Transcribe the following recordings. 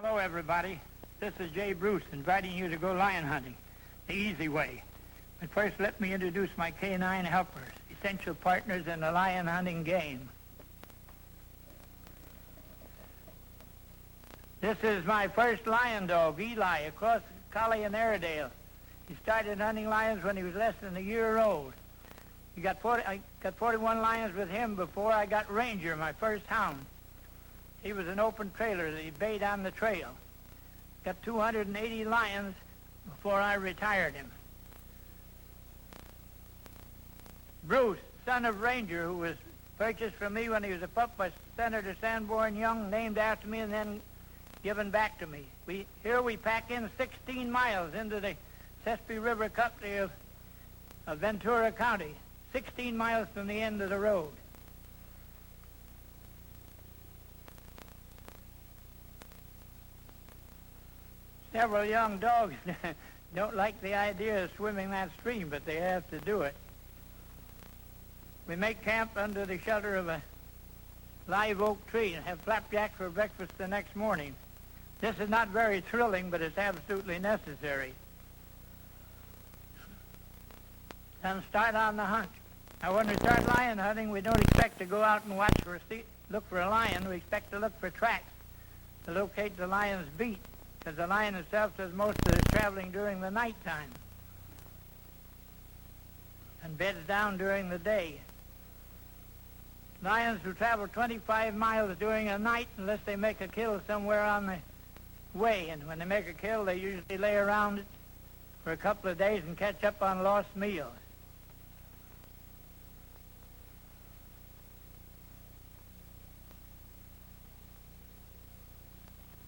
Hello, everybody. This is Jay Bruce inviting you to go lion hunting the easy way. But first, let me introduce my canine helpers, essential partners in the lion hunting game. This is my first lion dog, Eli, a cross collie and Airedale. He started hunting lions when he was less than a year old. I got 41 lions with him before I got Ranger, my first hound. He was an open trailer that he bayed on the trail. Got 280 lions before I retired him. Bruce, son of Ranger, who was purchased from me when he was a pup by Senator Sanborn Young, named after me and then given back to me. Here we pack in 16 miles into the Sespe River country of Ventura County, 16 miles from the end of the road. Several young dogs don't like the idea of swimming that stream, but they have to do it. We make camp under the shelter of a live oak tree and have flapjacks for breakfast the next morning. This is not very thrilling, but it's absolutely necessary. Then start on the hunt. Now, when we start lion hunting, we don't expect to go out and look for a lion. We expect to look for tracks to locate the lion's beat, because the lion itself does most of its traveling during the nighttime and beds down during the day. Lions will travel 25 miles during a night unless they make a kill somewhere on the way, and when they make a kill, they usually lay around it for a couple of days and catch up on lost meals.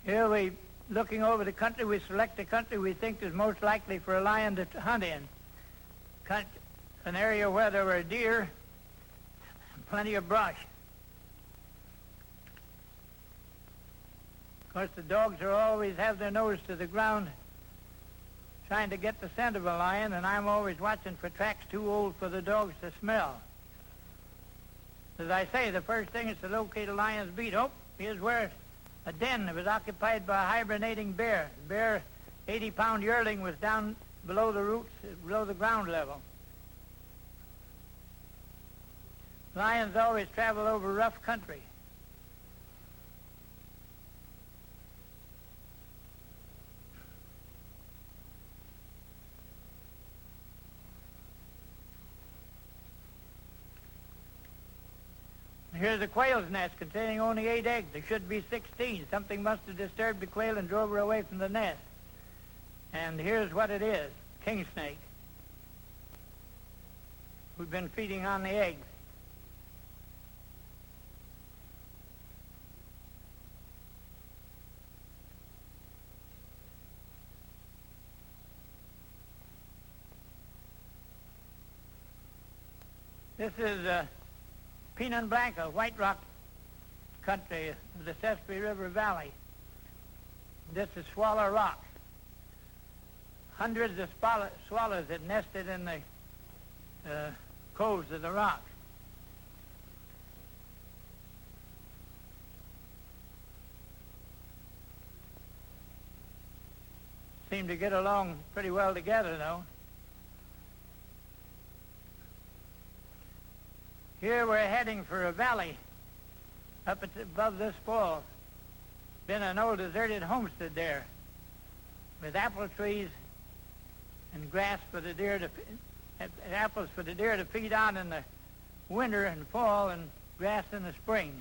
Here we, looking over the country, we select the country we think is most likely for a lion to hunt in. An area where there were deer and plenty of brush. Of course, the dogs are always have their nose to the ground trying to get the scent of a lion, and I'm always watching for tracks too old for the dogs to smell. As I say, the first thing is to locate a lion's beat. Oh, here's where a den that was occupied by a hibernating bear. The bear, 80-pound yearling, was down below the roots, below the ground level. Lions always travel over rough country. Here's a quail's nest containing only 8 eggs. There should be 16. Something must have disturbed the quail and drove her away from the nest. And here's what it is, king snake. We've been feeding on the eggs. This is Pinan Blanca, White Rock country of the Sespe River Valley. This is Swallow Rock. Hundreds of swallows had nested in the coves of the rock. Seem to get along pretty well together, though. Here we're heading for a valley up above this falls. Been an old deserted homestead there with apple trees and grass for the deer apples for the deer to feed on in the winter and fall, and grass in the spring.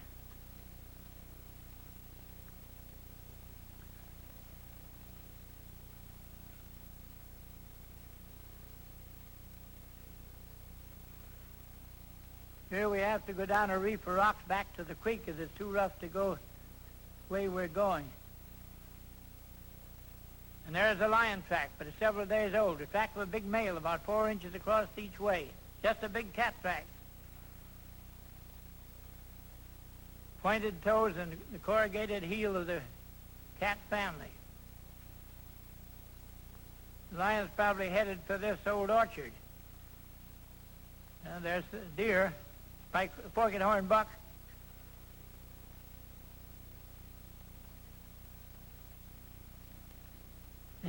Here we have to go down a reef of rocks back to the creek because it's too rough to go the way we're going. And there's a lion track, but it's several days old. The track of a big male about 4 inches across each way. Just a big cat track. Pointed toes and the corrugated heel of the cat family. The lion's probably headed for this old orchard. There's the deer. Forked horn buck.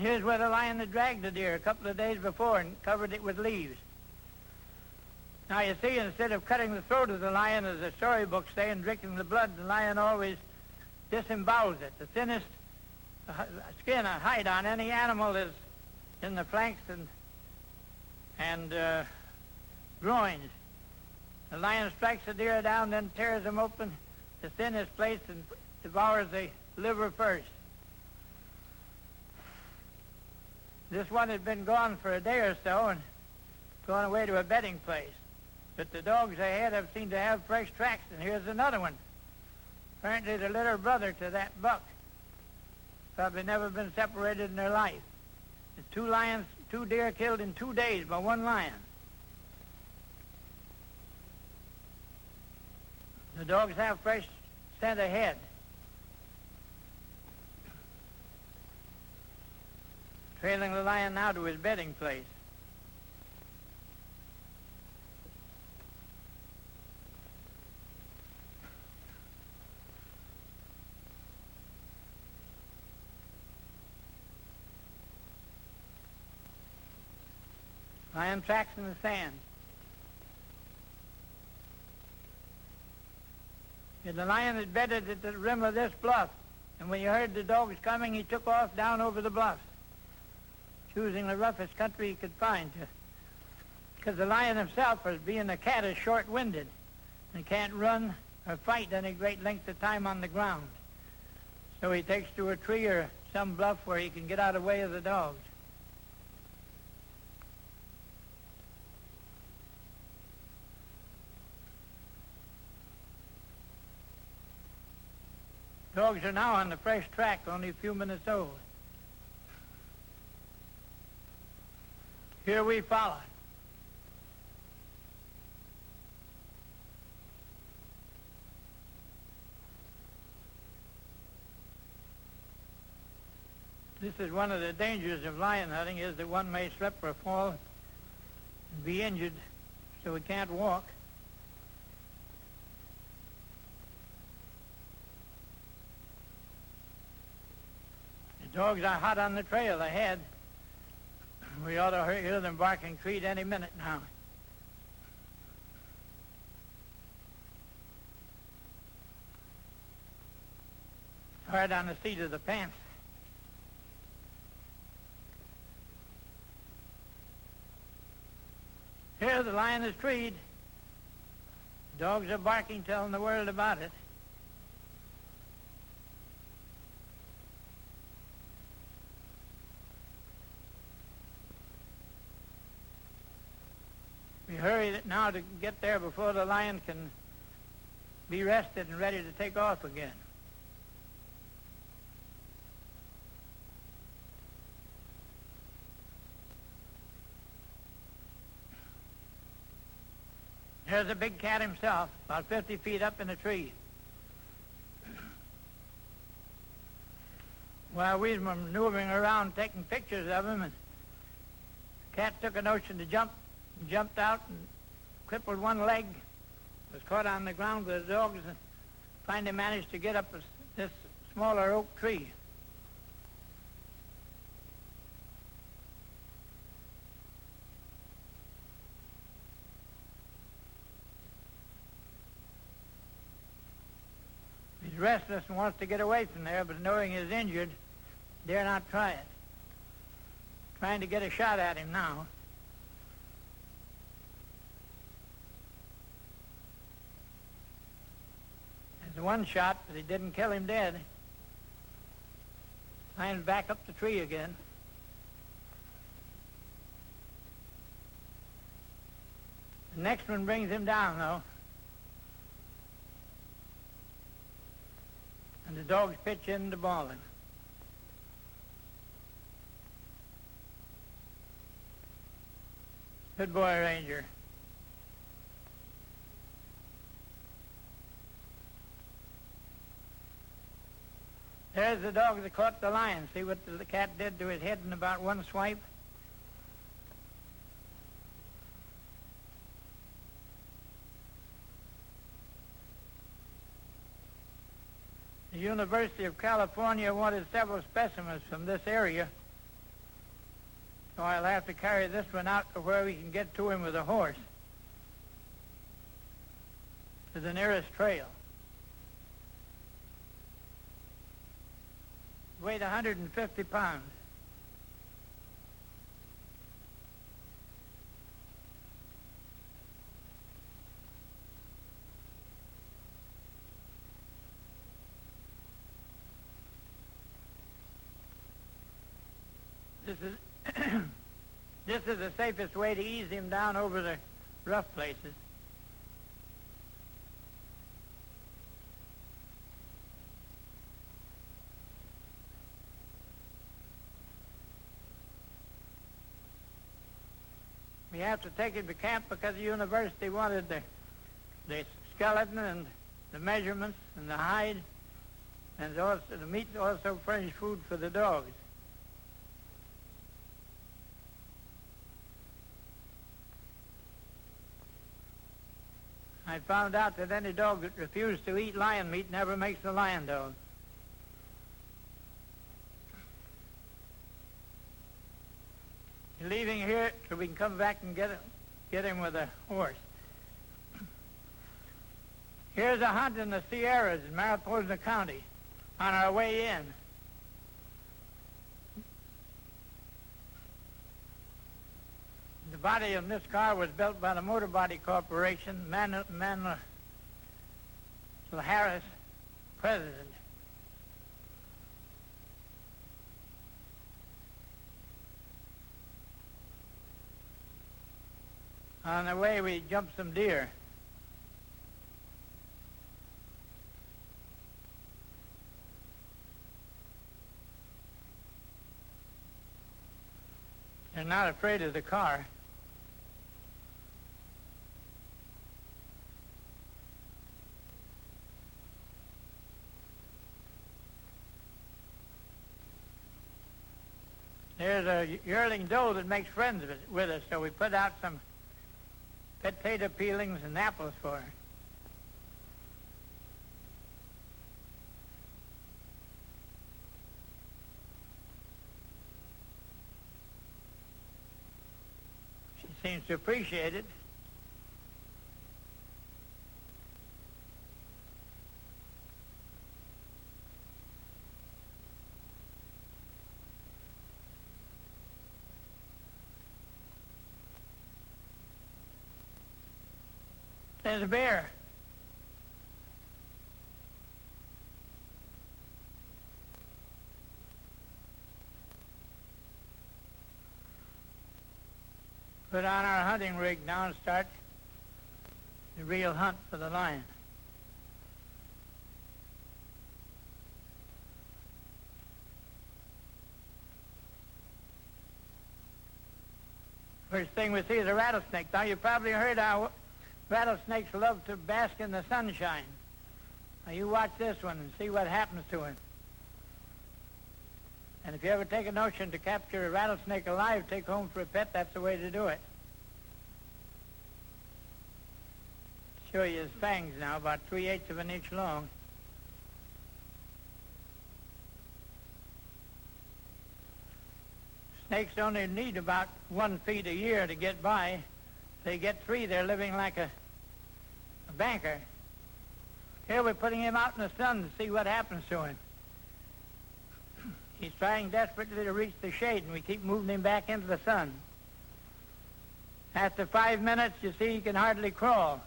Here's where the lion had dragged the deer a couple of days before and covered it with leaves. Now you see, instead of cutting the throat of the lion, as the storybooks say, and drinking the blood, the lion always disembowels it. The thinnest skin or hide on any animal is in the flanks and groins. The lion strikes the deer down, then tears him open, the thinnest place, and devours the liver first. This one had been gone for a day or so and gone away to a bedding place. But the dogs ahead have seemed to have fresh tracks, and here's another one. Apparently the little brother to that buck. Probably never been separated in their life. The two deer killed in 2 days by one lion. The dogs have fresh scent ahead. Trailing the lion now to his bedding place. Lion tracks in the sand. And the lion had bedded at the rim of this bluff, and when he heard the dogs coming, he took off down over the bluff, choosing the roughest country he could find, because the lion himself, as being a cat, is short-winded and can't run or fight any great length of time on the ground. So he takes to a tree or some bluff where he can get out of the way of the dogs. Dogs are now on the fresh track, only a few minutes old. Here we follow. This is one of the dangers of lion hunting, is that one may slip or fall and be injured so he can't walk. The dogs are hot on the trail ahead. We ought to hear them barking treat any minute now. Hard on the seat of the pants. Here the lion is treed. Dogs are barking, telling the world about it. We hurry now to get there before the lion can be rested and ready to take off again. There's a big cat himself, about 50 feet up in a tree. While we were maneuvering around taking pictures of him, and the cat took a notion to jump, jumped out and crippled one leg, was caught on the ground with the dogs, and finally managed to get up this smaller oak tree. He's restless and wants to get away from there, but knowing he's injured, dare not try it. Trying to get a shot at him now. There's one shot, but he didn't kill him dead. Climbed back up the tree again. The next one brings him down, though. And the dogs pitch in to ball him. Good boy, Ranger. There's the dog that caught the lion. See what the cat did to his head in about one swipe? The University of California wanted several specimens from this area So I'll have to carry this one out to where we can get to him with a horse, to the nearest trail. Weighed 150 pounds. This is the safest way to ease him down over the rough places. We have to take him to camp because the university wanted the skeleton and the measurements and the hide, and also the meat also furnished food for the dogs. I found out that any dog that refused to eat lion meat never makes a lion dog. Leaving here so we can come back and get him with a horse. Here's a hunt in the Sierras in Mariposa County on our way in. The body of this car was built by the Motor Body Corporation, Manuel Harris, president. On the way, we jumped some deer. They're not afraid of the car. There's a yearling doe that makes friends with us, so we put out some potato peelings and apples for her. She seems to appreciate it. There's a bear. Put on our hunting rig now and start the real hunt for the lion. First thing we see is a rattlesnake. Now, you probably heard how rattlesnakes love to bask in the sunshine. Now, you watch this one and see what happens to him. And if you ever take a notion to capture a rattlesnake alive, take home for a pet, that's the way to do it. Show you his fangs now, about 3/8 of an inch long. Snakes only need about 1 feet a year to get by. They get 3, they're living like a banker. Here we're putting him out in the sun to see what happens to him. He's trying desperately to reach the shade, and we keep moving him back into the sun. After 5 minutes, you see he can hardly crawl.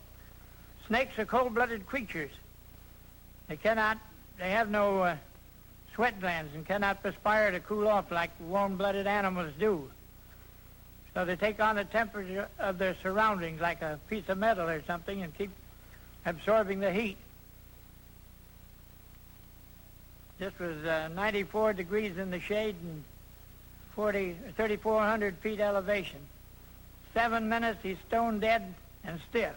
Snakes are cold-blooded creatures. They have no sweat glands and cannot perspire to cool off like warm-blooded animals do. So they take on the temperature of their surroundings like a piece of metal or something and keep absorbing the heat. This was 94 degrees in the shade and 3,400 feet elevation. 7 minutes, he's stone dead and stiff.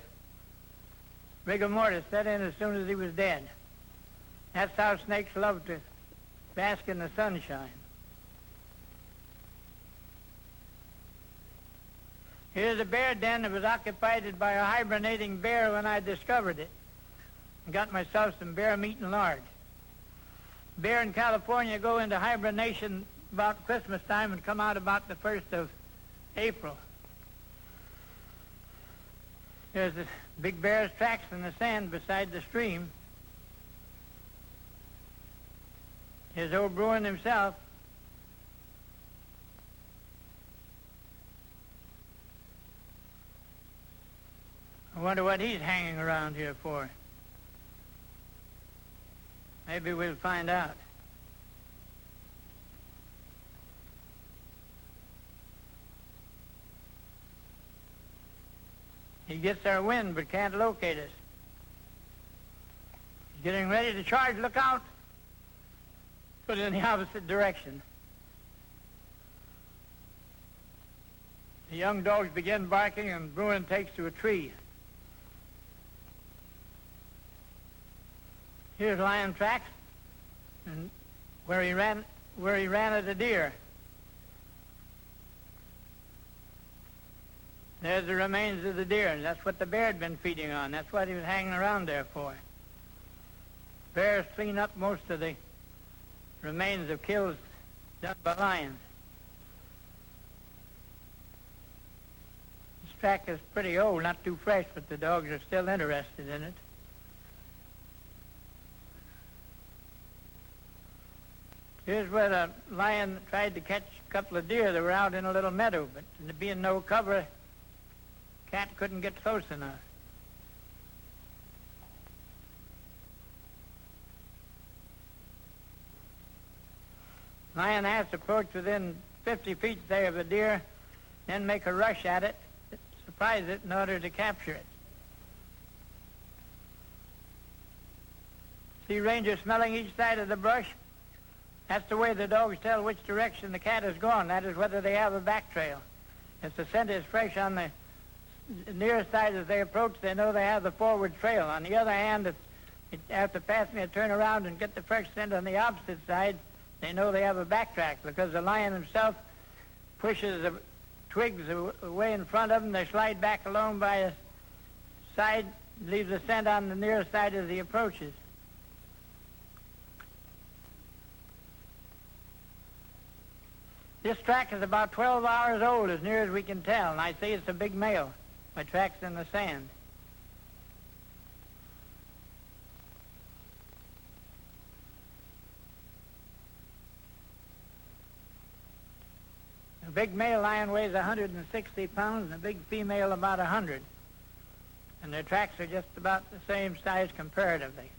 Rigor mortis set in as soon as he was dead. That's how snakes love to bask in the sunshine. Here's a bear den that was occupied by a hibernating bear when I discovered it. I got myself some bear meat and lard. Bear in California go into hibernation about Christmas time and come out about the 1st of April. There's the big bear's tracks in the sand beside the stream. Here's old Bruin himself. I wonder what he's hanging around here for. Maybe we'll find out. He gets our wind but can't locate us. He's getting ready to charge. Look out! Put it in the opposite direction. The young dogs begin barking and Bruin takes to a tree. Here's lion tracks, and where he ran at a deer. There's the remains of the deer, and that's what the bear had been feeding on. That's what he was hanging around there for. Bears clean up most of the remains of kills done by lions. This track is pretty old, not too fresh, but the dogs are still interested in it. Here's where the lion tried to catch a couple of deer that were out in a little meadow, but there being no cover, cat couldn't get close enough. Lion has to approach within 50 feet there of a deer, then make a rush at it, surprise it in order to capture it. See ranger smelling each side of the brush? That's the way the dogs tell which direction the cat has gone. That is whether they have a back trail. If the scent is fresh on the near side as they approach, they know they have the forward trail. On the other hand, if after passing they turn around and get the fresh scent on the opposite side, they know they have a back track because the lion himself pushes the twigs away in front of them. They slide back along by a side, leave the scent on the near side as he approaches. This track is about 12 hours old, as near as we can tell, and I say it's a big male by tracks in the sand. A big male lion weighs 160 pounds, and a big female about 100. And their tracks are just about the same size comparatively.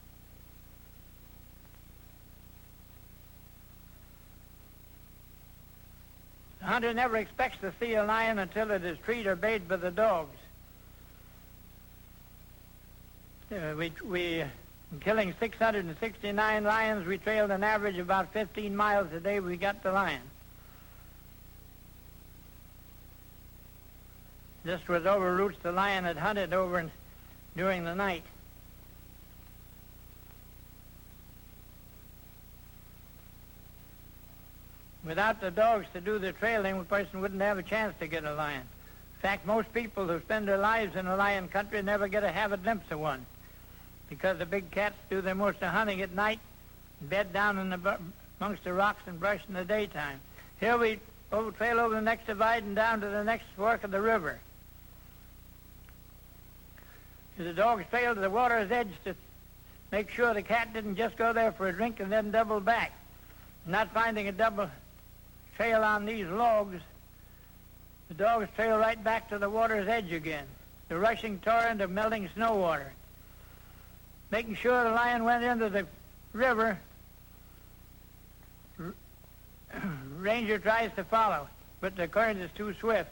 The hunter never expects to see a lion until it is treated or bayed by the dogs. In killing 669 lions, we trailed an average of about 15 miles a day. We got the lion. This was over routes the lion had hunted over during the night. Without the dogs to do the trailing, a person wouldn't have a chance to get a lion. In fact, most people who spend their lives in a lion country never have a glimpse of one because the big cats do their most of hunting at night and bed down amongst the rocks and brush in the daytime. Here we trail over the next divide and down to the next fork of the river. The dogs trailed to the water's edge to make sure the cat didn't just go there for a drink and then double back. Not finding a double trail on these logs, the dogs trail right back to the water's edge again, the rushing torrent of melting snow water. Making sure the lion went into the river, ranger tries to follow, but the current is too swift,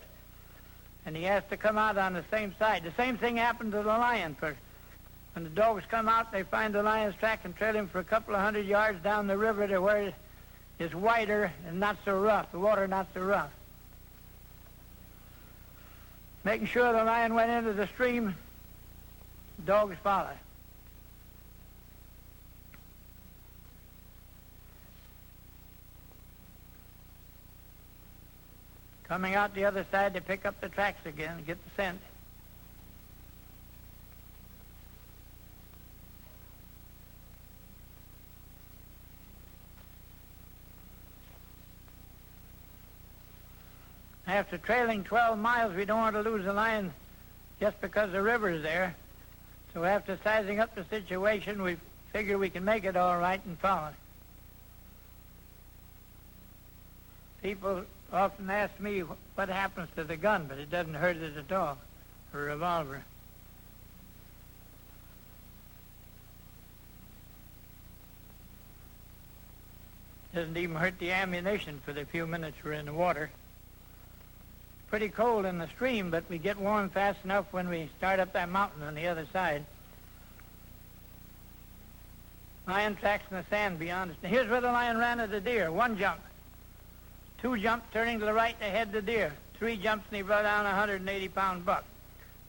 and he has to come out on the same side. The same thing happened to the lion. When the dogs come out, they find the lion's track and trail him for a couple of 100 yards down the river to where it's wider and not so rough, the water not so rough. Making sure the lion went into the stream, the dogs follow. Coming out the other side, they pick up the tracks again and get the scent. after trailing 12 miles, we don't want to lose the lion just because the river's there. So after sizing up the situation, we figure we can make it all right and follow it. People often ask me what happens to the gun, but it doesn't hurt as a dog or a revolver. Doesn't even hurt the ammunition for the few minutes we're in the water. Pretty cold in the stream, but we get warm fast enough when we start up that mountain on the other side. Lion tracks in the sand beyond us. Now here's where the lion ran at the deer. 1 jump. 2 jumps turning to the right to head the deer. 3 jumps and he brought down a 180-pound buck.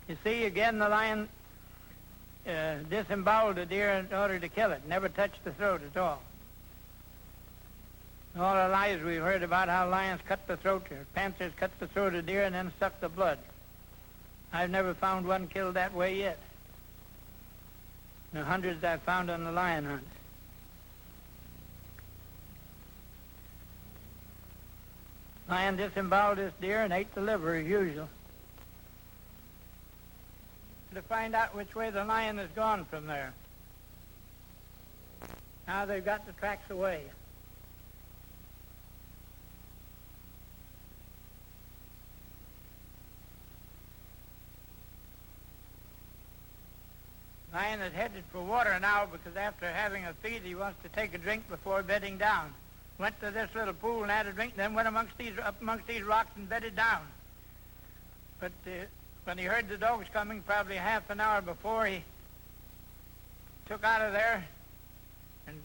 You see, again, the lion disemboweled the deer in order to kill it. Never touched the throat at all. In all our lives we've heard about how lions cut the throat, or panthers cut the throat of deer and then suck the blood. I've never found one killed that way yet. The hundreds I've found on the lion hunt. Lion disemboweled this deer and ate the liver as usual. To find out which way the lion has gone from there. Now they've got the tracks away. Lion is headed for water now because after having a feed, he wants to take a drink before bedding down. Went to this little pool and had a drink, then went up amongst these rocks and bedded down. But when he heard the dogs coming, probably half an hour before, he took out of there and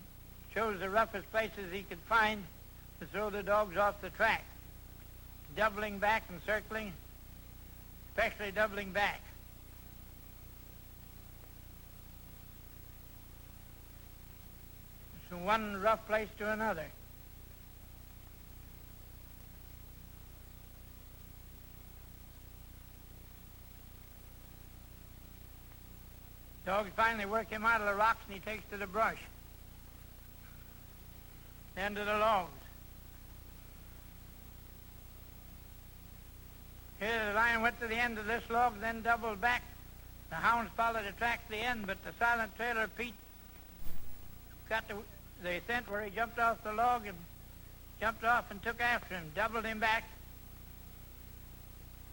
chose the roughest places he could find to throw the dogs off the track, doubling back and circling, especially doubling back. From one rough place to another. Dogs finally work him out of the rocks and he takes to the brush. Then to the logs. Here the lion went to the end of this log, then doubled back. The hounds followed the track to the end, but the silent trailer, Pete, got the scent where he jumped off the log and jumped off and took after him, doubled him back,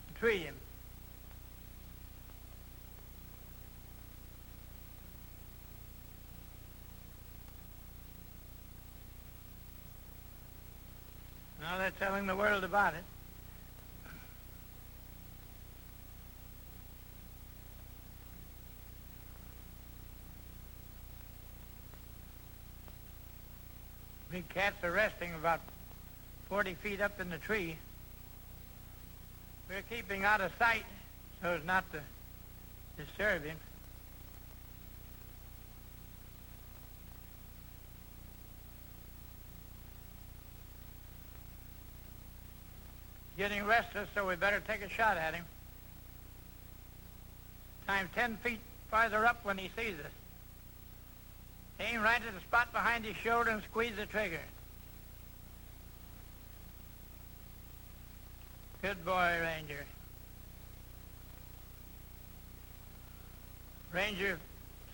and treed him. Now they're telling the world about it. Big cats are resting about 40 feet up in the tree. We're keeping out of sight so as not to disturb him. Getting restless, so we better take a shot at him. Time 10 feet farther up when he sees us. Aim right at the spot behind his shoulder and squeeze the trigger. Good boy, Ranger. Ranger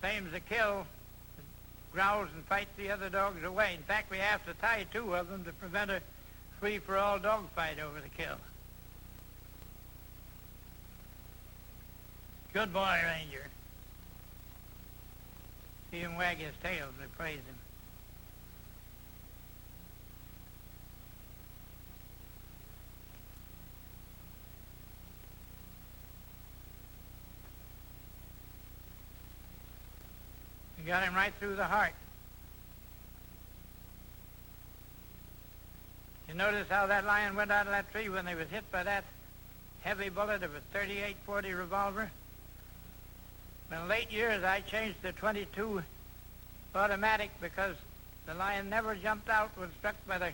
claims the kill, growls and fights the other dogs away. In fact, we have to tie 2 of them to prevent a free-for-all dogfight over the kill. Good boy, Ranger. See him wag his tail as we praise him. We got him right through the heart. You notice how that lion went out of that tree when he was hit by that heavy bullet of a .38-40 revolver? In late years, I changed to 22 automatic because the lion never jumped out when struck by the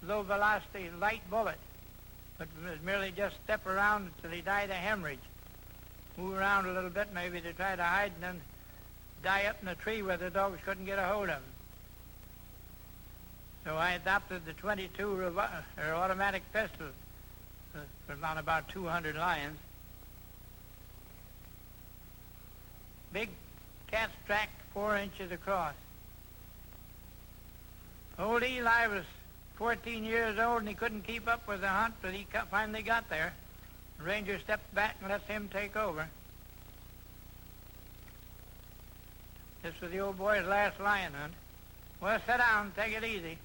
low-velocity light bullet, but was merely just step around until he died of hemorrhage. Move around a little bit maybe to try to hide and then die up in a tree where the dogs couldn't get a hold of him. So I adopted the 22 automatic pistol for about 200 lions. Big cat's track 4 inches across. Old Eli was 14 years old and he couldn't keep up with the hunt, but he finally got there. The ranger stepped back and let him take over. This was the old boy's last lion hunt. Well, sit down, take it easy.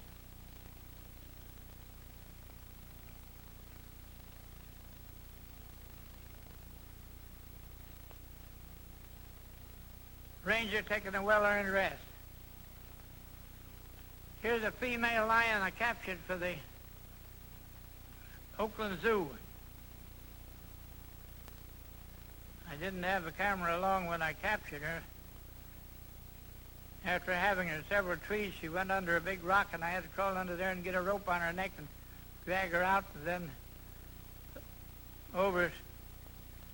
Ranger taking a well-earned rest. Here's a female lion I captured for the Oakland Zoo. I didn't have the camera along when I captured her. After having her in several trees, she went under a big rock, and I had to crawl under there and get a rope on her neck and drag her out, and then over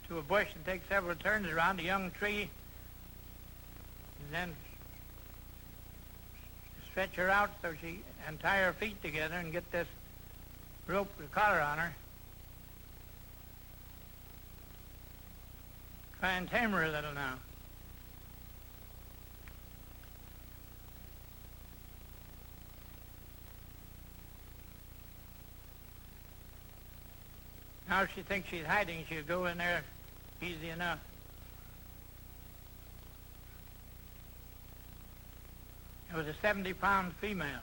to a bush and take several turns around a young tree, and then stretch her out so she and tie her feet together and get this rope with a collar on her. Try and tame her a little now. Now if she thinks she's hiding, she'll go in there easy enough. It was a 70-pound female.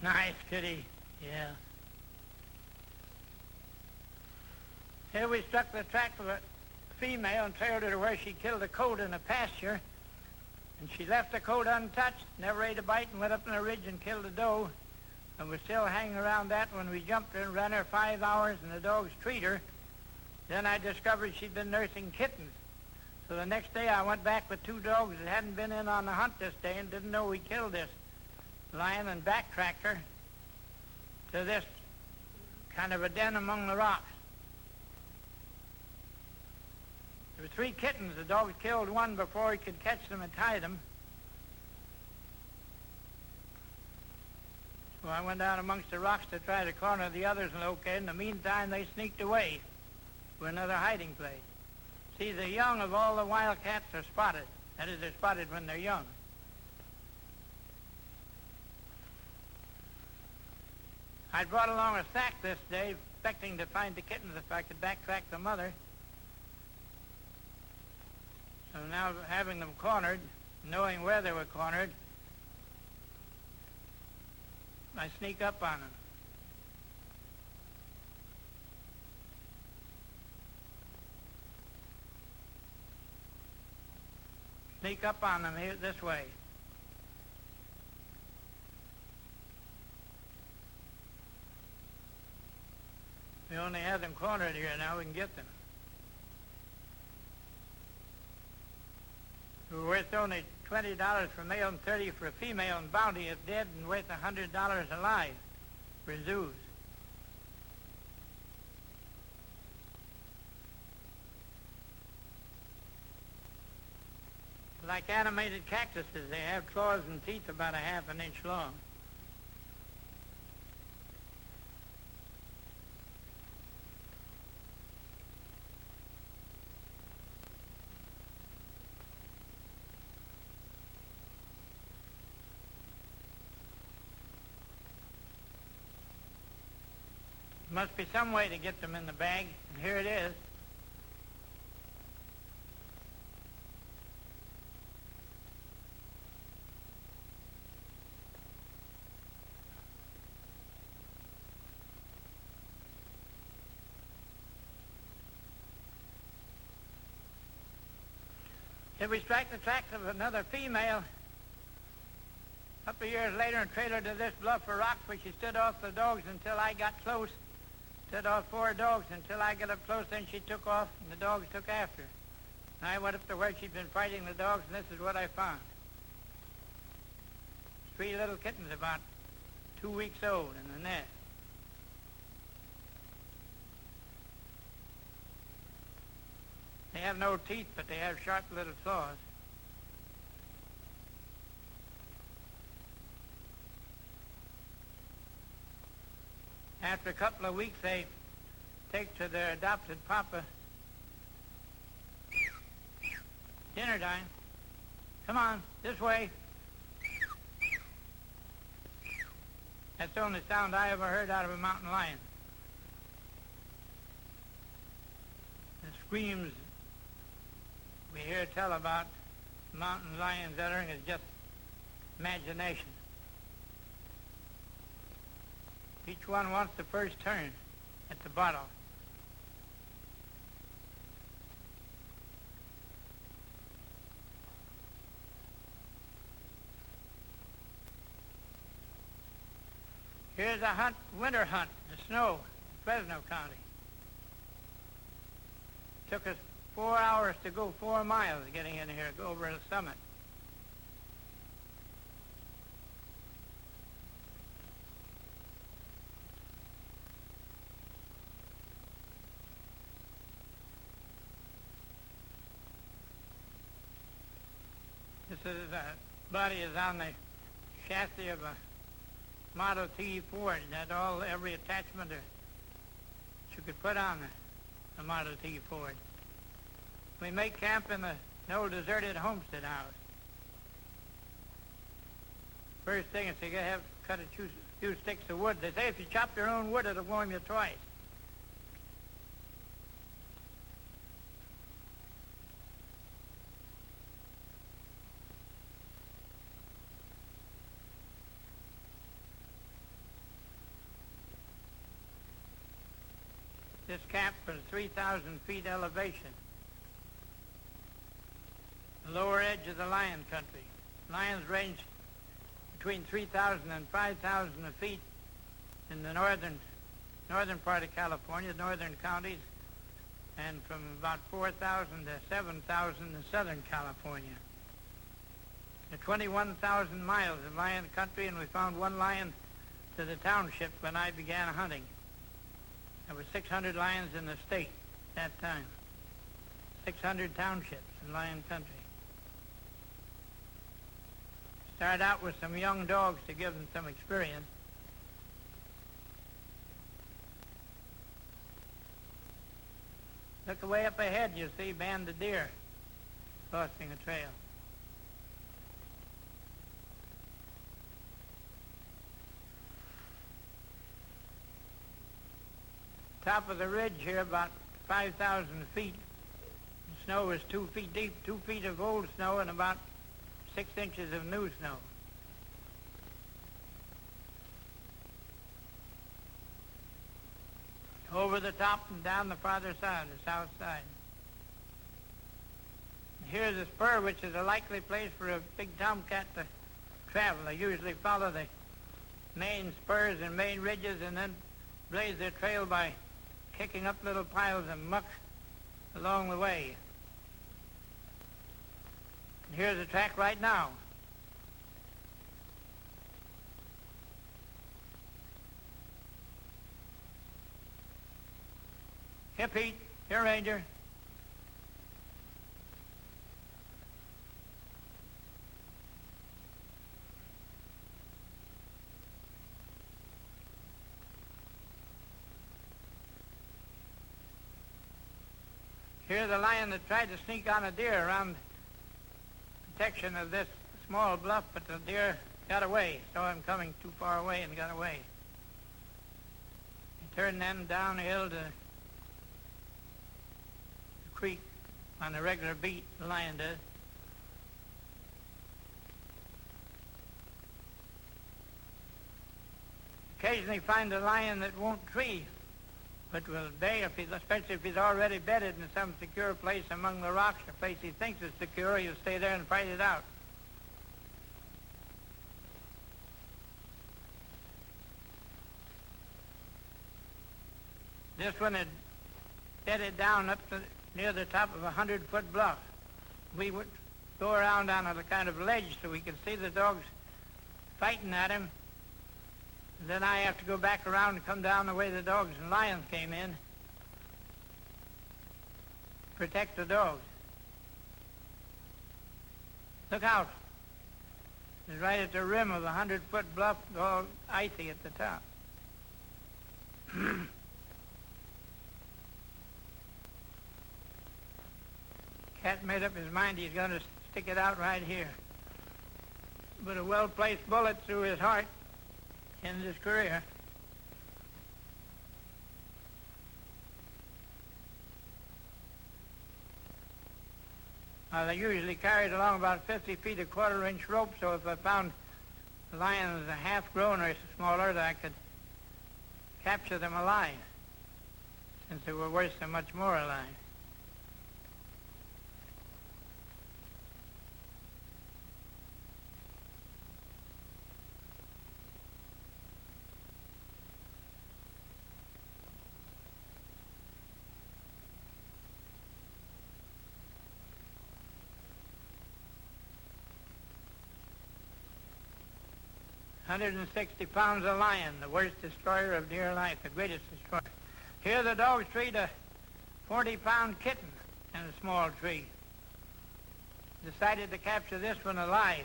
Nice kitty, yeah. Here we struck the track of a female and trailed her to where she killed a colt in a pasture. And she left the colt untouched, never ate a bite, and went up on a ridge and killed a doe. And was still hanging around that when we jumped her and ran her 5 hours, and the dogs treat her. Then I discovered she'd been nursing kittens. So the next day I went back with 2 dogs that hadn't been in on the hunt this day and didn't know we killed this lion, and backtracked her to this kind of a den among the rocks. There were 3 kittens. The dog killed one before he could catch them and tie them. So I went down amongst the rocks to try to corner the others and locate. In the meantime, they sneaked away to another hiding place. See, the young of all the wildcats are spotted. That is, they're spotted when they're young. I brought along a sack this day, expecting to find the kittens if I could backtrack the mother. So now, having them cornered, knowing where they were cornered, I sneak up on them. Sneak up on them here this way. We only have them cornered here now. We can get them. We're worth only $20 for male and $30 for a female, and bounty if dead, and worth $100 alive for zoos. Like animated cactuses, they have claws and teeth about a half an inch long. Must be some way to get them in the bag, and here it is. Here we strike the tracks of another female a couple of years later and trailed her to this bluff of rocks where she stood off the dogs until I got close. Stood off 4 dogs until I got up close, then she took off and the dogs took after her. And I went up to where she'd been fighting the dogs, and this is what I found. 3 little kittens about 2 weeks old in the nest. They have no teeth, but they have sharp little claws. After a couple of weeks, they take to their adopted papa. Dinner time. Come on, this way. That's the only sound I ever heard out of a mountain lion. The screams we hear tell about mountain lions uttering is just imagination. Each one wants the first turn at the bottle. Here's a winter hunt in the snow in Fresno County. Took us 4 hours to go 4 miles getting in here, go over the summit. This is body is on the chassis of a Model T Ford. It had every attachment that you could put on a Model T Ford. We make camp in an old deserted homestead house. First thing is you have to cut a few sticks of wood. They say if you chop your own wood, it'll warm you twice. This camp was 3,000 feet elevation. The lower edge of the lion country. Lions range between 3,000 and 5,000 feet in the northern part of California, northern counties, and from about 4,000 to 7,000 in southern California. The 21,000 miles of lion country, and we found one lion to the township when I began hunting. There were 600 lions in the state at that time. 600 townships in lion country. Started out with some young dogs to give them some experience. Look way up ahead, you'll see a band of deer crossing a trail. Top of the ridge here, about 5,000 feet. The snow is 2 feet deep, 2 feet of old snow and about 6 inches of new snow. Over the top and down the farther side, the south side. And here's a spur, which is a likely place for a big tomcat to travel. They usually follow the main spurs and main ridges and then blaze their trail by kicking up little piles of muck along the way. And here's the track right now. Here, Pete. Here, Ranger. Here's the lion that tried to sneak on a deer around protection of this small bluff, but the deer got away. Saw him coming too far away and got away. He turned then downhill to the creek on a regular beat, the lion does. Occasionally find a lion that won't tree, but will bay, especially if he's already bedded in some secure place among the rocks, a place he thinks is secure. He'll stay there and fight it out. This one had bedded down up to near the top of a 100-foot bluff. We would go around on a kind of ledge so we could see the dogs fighting at him. And then I have to go back around and come down the way the dogs and lions came in. protect the dogs. Look out. It's right at the rim of a 100-foot bluff, all icy at the top. Cat made up his mind he's going to stick it out right here. But a well-placed bullet through his heart ended his career. They usually carried along about 50 feet of quarter-inch rope, so if I found the lions half-grown or smaller, that I could capture them alive, since they were worth so much more alive. "160 pounds a lion, the worst destroyer of deer life, the greatest destroyer. Here the dogs treat a 40-pound kitten in a small tree. Decided to capture this one alive.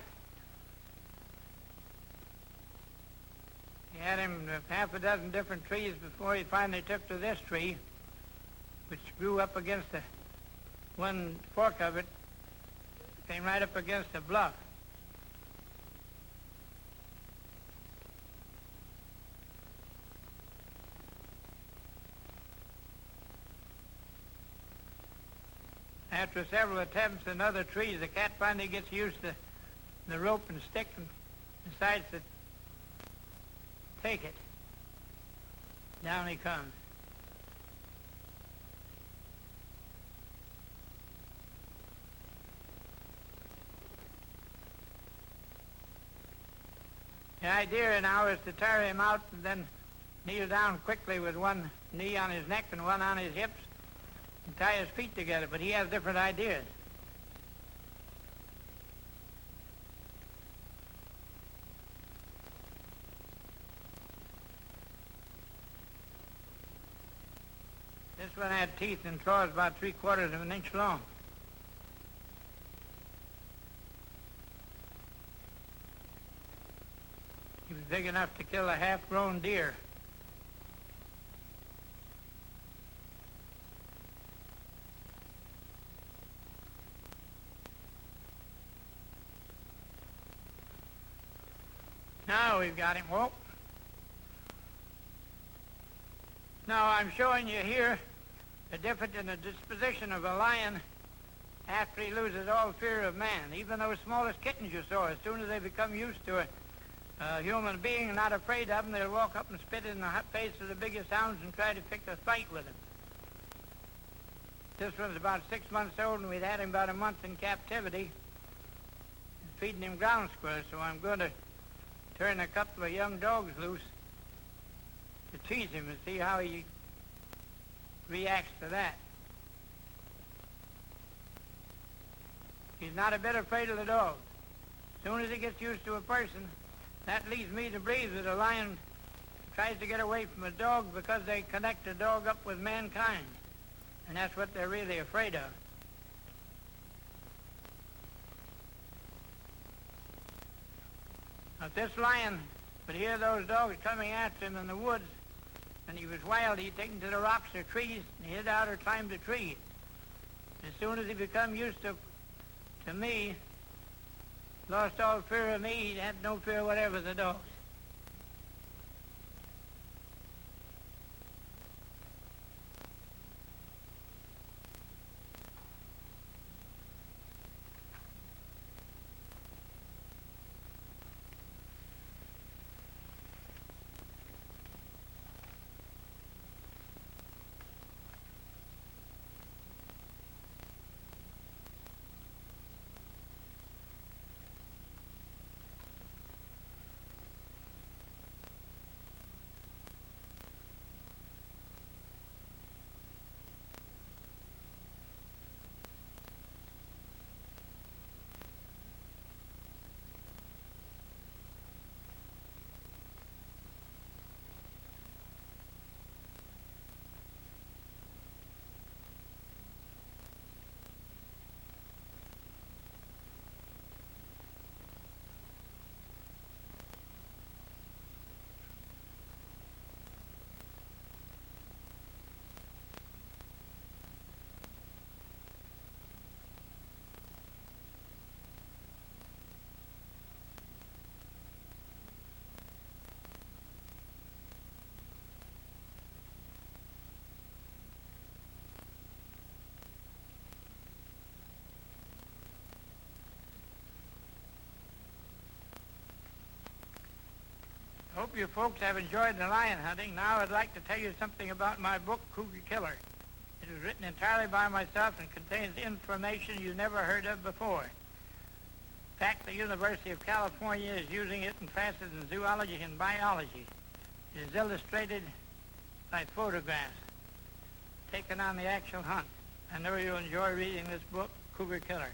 He had him half a dozen different trees before he finally took to this tree, which grew up against one fork of it, came right up against a bluff. After several attempts in other trees, the cat finally gets used to the rope and stick and decides to take it. Down he comes. The idea now is to tire him out and then kneel down quickly with one knee on his neck and one on his hips and tie his feet together, but he has different ideas. This one had teeth and claws about 3/4 of an inch long. He was big enough to kill a half-grown deer. Now we've got him. Whoa. Now I'm showing you here the difference in the disposition of a lion after he loses all fear of man. Even those smallest kittens you saw, as soon as they become used to a human being and not afraid of them, they'll walk up and spit in the face of the biggest hounds and try to pick a fight with them. This one's about 6 months old, and we'd had him about a month in captivity, feeding him ground squirrels, so I'm going to turn a couple of young dogs loose to tease him and see how he reacts to that. He's not a bit afraid of the dog. As soon as he gets used to a person, that leads me to believe that a lion tries to get away from a dog because they connect a dog up with mankind, and that's what they're really afraid of. If this lion would hear those dogs coming after him in the woods, and he was wild, he'd take them to the rocks or trees and hid out or climbed a tree. As soon as he become used to me, lost all fear of me, he had no fear whatever of the dogs. hope you folks have enjoyed the lion hunting. Now I'd like to tell you something about my book, Cougar Killer. It was written entirely by myself and contains information you never heard of before. In fact, the University of California is using it in classes in zoology and biology. It is illustrated by photographs taken on the actual hunt. I know you'll enjoy reading this book, Cougar Killer.